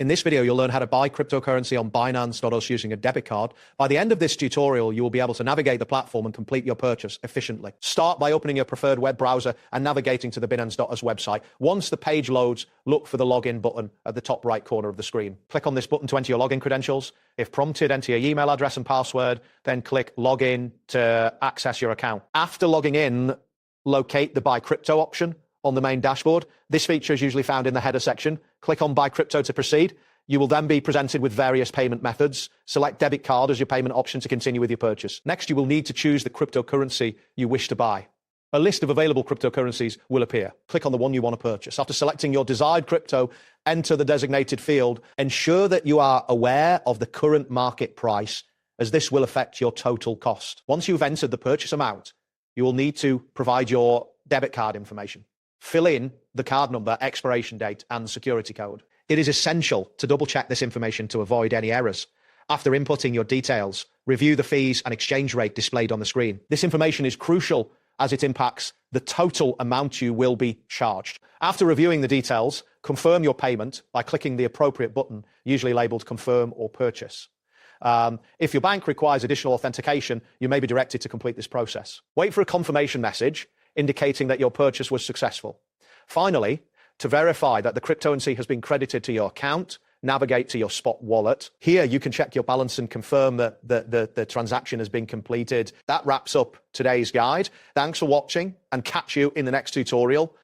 In this video, you'll learn how to buy cryptocurrency on Binance using a debit card. By the end of this tutorial, you will be able to navigate the platform and complete your purchase efficiently. Start by opening your preferred web browser and navigating to the Binance website. Once the page loads, look for the login button at the top right corner of the screen. Click on this button to enter your login credentials. If prompted, enter your email address and password, then click login to access your account. After logging in, locate the buy crypto option on the main dashboard. This feature is usually found in the header section. Click on buy crypto to proceed. You will then be presented with various payment methods. Select debit card as your payment option to continue with your purchase. Next, you will need to choose the cryptocurrency you wish to buy. A list of available cryptocurrencies will appear. Click on the one you want to purchase. After selecting your desired crypto, enter the designated field. Ensure that you are aware of the current market price, as this will affect your total cost. Once you've entered the purchase amount, you will need to provide your debit card information. Fill in the card number, expiration date, and security code. It is essential to double-check this information to avoid any errors. After inputting your details, review the fees and exchange rate displayed on the screen. This information is crucial as it impacts the total amount you will be charged. After reviewing the details, confirm your payment by clicking the appropriate button, usually labeled confirm or purchase. If your bank requires additional authentication, you may be directed to complete this process. Wait for a confirmation message indicating that your purchase was successful. Finally, to verify that the cryptocurrency has been credited to your account, navigate to your spot wallet. Here, you can check your balance and confirm that the transaction has been completed. That wraps up today's guide. Thanks for watching, and catch you in the next tutorial.